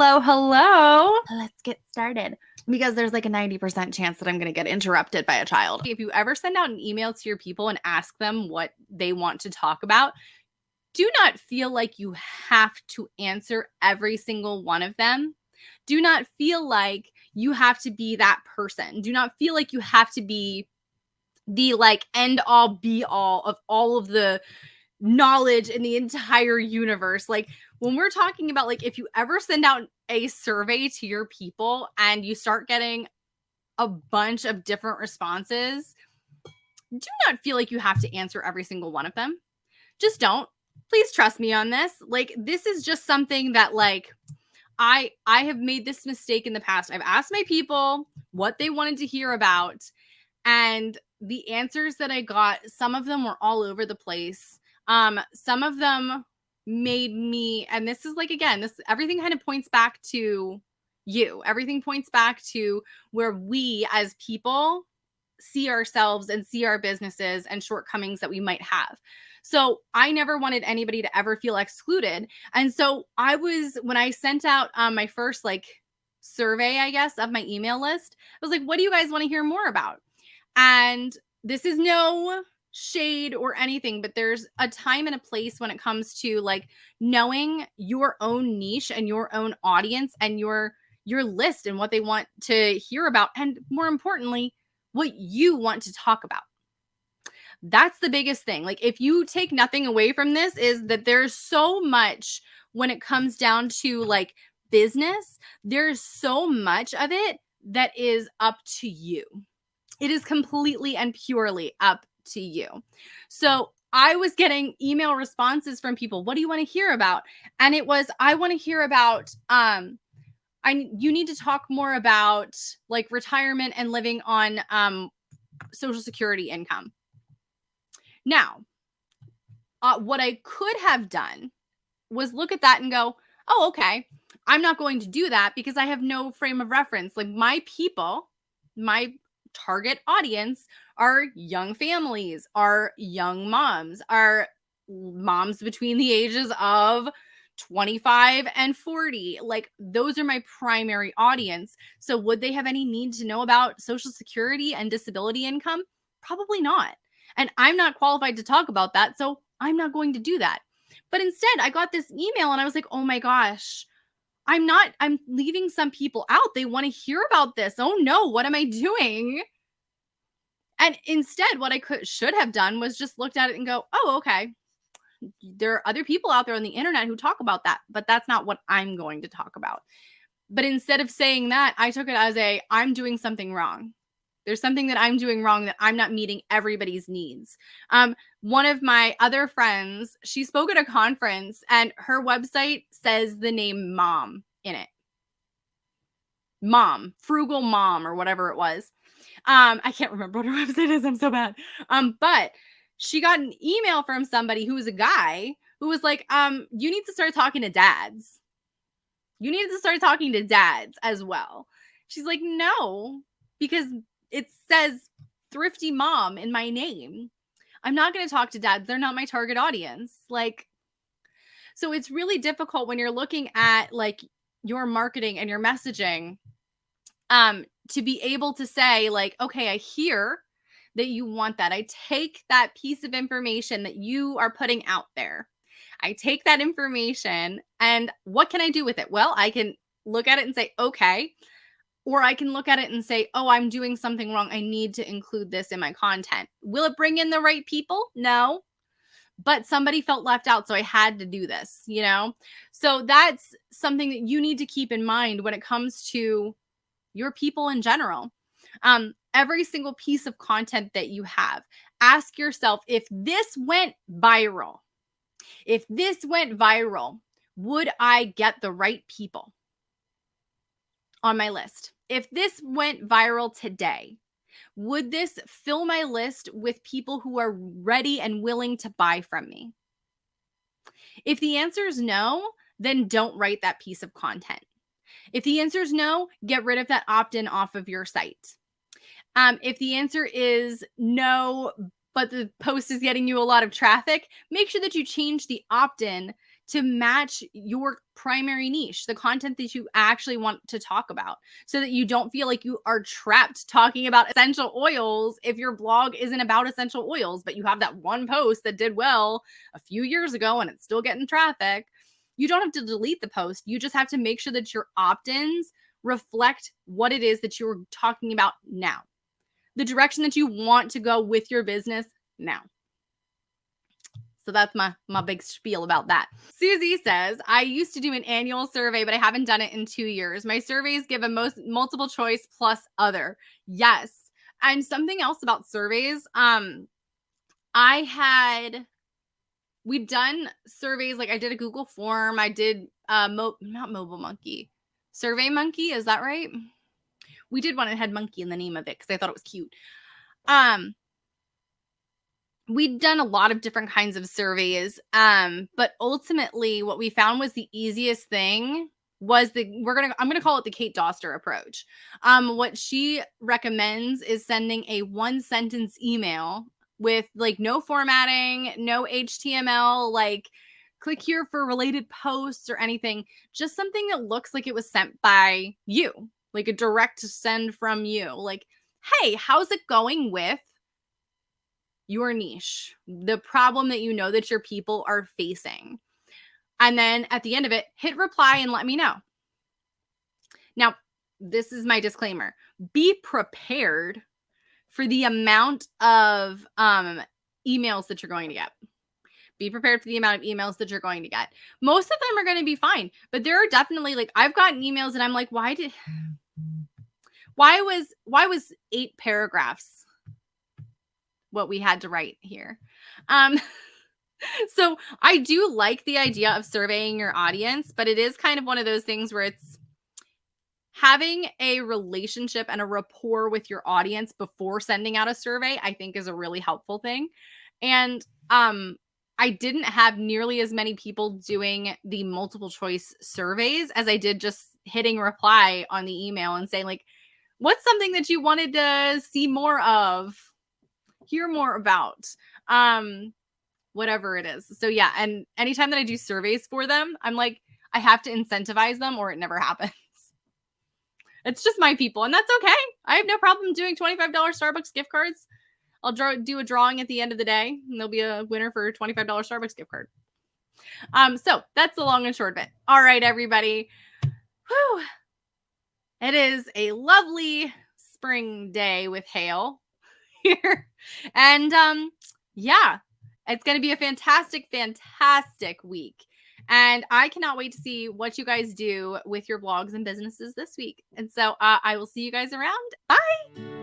Hello. Let's get started because there's like a 90% chance that I'm going to get interrupted by a child. If you ever send out an email to your people and ask them what they want to talk about, do not feel like you have to answer every single one of them. Do not feel like you have to be that person. Do not feel like you have to be the like end all be all of all of the knowledge in the entire universe. Like when we're talking about like if you ever send out a survey to your people and you start getting a bunch of different responses, do not feel like you have to answer every single one of them. Just don't. Please trust me on this. Like this is just something that like I have made this mistake in the past. I've asked my people what they wanted to hear about, and the answers that I got, some of them were all over the place. Some of them made me, and this is like, again, this everything kind of points back to you. Everything points back to where we as people see ourselves and see our businesses and shortcomings that we might have. So I never wanted anybody to ever feel excluded. And so when I sent out my first like survey, I guess, of my email list, I was like, what do you guys want to hear more about? And this is no shade or anything, but there's a time and a place when it comes to like knowing your own niche and your own audience and your list and what they want to hear about, and more importantly, what you want to talk about. That's the biggest thing. Like if you take nothing away from this, is that there's so much when it comes down to like business, there's so much of it that is up to you. It is completely and purely up to you. So I was getting email responses from people. What do you want to hear about? And it was, I want to hear about, you need to talk more about like retirement and living on Social Security income. Now, what I could have done was look at that and go, oh, okay, I'm not going to do that because I have no frame of reference. Like my people, my target audience are young families, are young moms, are moms between the ages of 25 and 40. Like those are my primary audience. So would they have any need to know about Social Security and disability income? Probably not. And I'm not qualified to talk about that. So I'm not going to do that. But instead I got this email and I was like, oh my gosh, I'm leaving some people out. They want to hear about this. Oh no, what am I doing? And instead, what I should have done was just looked at it and go, oh, okay, there are other people out there on the internet who talk about that, but that's not what I'm going to talk about. But instead of saying that, I took it as I'm doing something wrong. There's something that I'm doing wrong, that I'm not meeting everybody's needs. One of my other friends, she spoke at a conference and her website says the name Mom in it. Mom, Frugal Mom, or whatever it was. I can't remember what her website is. I'm so bad. But she got an email from somebody who was a guy who was like, you need to start talking to dads. You need to start talking to dads as well. She's like, no, because it says Thrifty Mom in my name. I'm not going to talk to dads. They're not my target audience. Like, so it's really difficult when you're looking at like your marketing and your messaging, to be able to say like, okay, I hear that you want that. I take that piece of information that you are putting out there. I take that information and what can I do with it? Well, I can look at it and say, okay. Or I can look at it and say, oh, I'm doing something wrong. I need to include this in my content. Will it bring in the right people? No. But somebody felt left out, so I had to do this, you know? So that's something that you need to keep in mind when it comes to your people in general. Every single piece of content that you have, ask yourself, if this went viral, would I get the right people on my list? If this went viral today, would this fill my list with people who are ready and willing to buy from me? If the answer is no, then don't write that piece of content. If the answer is no, get rid of that opt-in off of your site. If the answer is no, but the post is getting you a lot of traffic, make sure that you change the opt-in to match your primary niche, the content that you actually want to talk about, so that you don't feel like you are trapped talking about essential oils if your blog isn't about essential oils, but you have that one post that did well a few years ago and it's still getting traffic. You don't have to delete the post. You just have to make sure that your opt-ins reflect what it is that you're talking about now, the direction that you want to go with your business now. So that's my big spiel about that. Susie says, I used to do an annual survey, but I haven't done it in 2 years. My surveys give a multiple choice plus other. Yes. And something else about surveys, we've done surveys, like I did a Google form. I did not Mobile Monkey, Survey Monkey. Is that right? We did one that had monkey in the name of it because I thought it was cute. We'd done a lot of different kinds of surveys, but ultimately what we found was the easiest thing was I'm gonna call it the Kate Doster approach. What she recommends is sending a 1-sentence email with like no formatting, no HTML, like click here for related posts or anything, just something that looks like it was sent by you, like a direct send from you. Like, hey, how's it going with your niche, the problem that you know that your people are facing? And then at the end of it, hit reply and let me know. Now, this is my disclaimer. Be prepared for the amount of emails that you're going to get. Be prepared for the amount of emails that you're going to get. Most of them are going to be fine, but there are definitely, like, I've gotten emails and I'm like, why was 8 paragraphs what we had to write here? So I do like the idea of surveying your audience, but it is kind of one of those things where it's having a relationship and a rapport with your audience before sending out a survey, I think is a really helpful thing. And I didn't have nearly as many people doing the multiple choice surveys as I did just hitting reply on the email and saying, like, what's something that you wanted to see more of, hear more about, whatever it is. So yeah, and anytime that I do surveys for them, I'm like, I have to incentivize them or it never happens. It's just my people, and that's okay. I have no problem doing $25 Starbucks gift cards. I'll do a drawing at the end of the day, and there'll be a winner for a $25 Starbucks gift card. So that's the long and short of it. All right, everybody. Whew. It is a lovely spring day with hail here. And yeah, it's going to be a fantastic, fantastic week. And I cannot wait to see what you guys do with your blogs and businesses this week. And so I will see you guys around. Bye.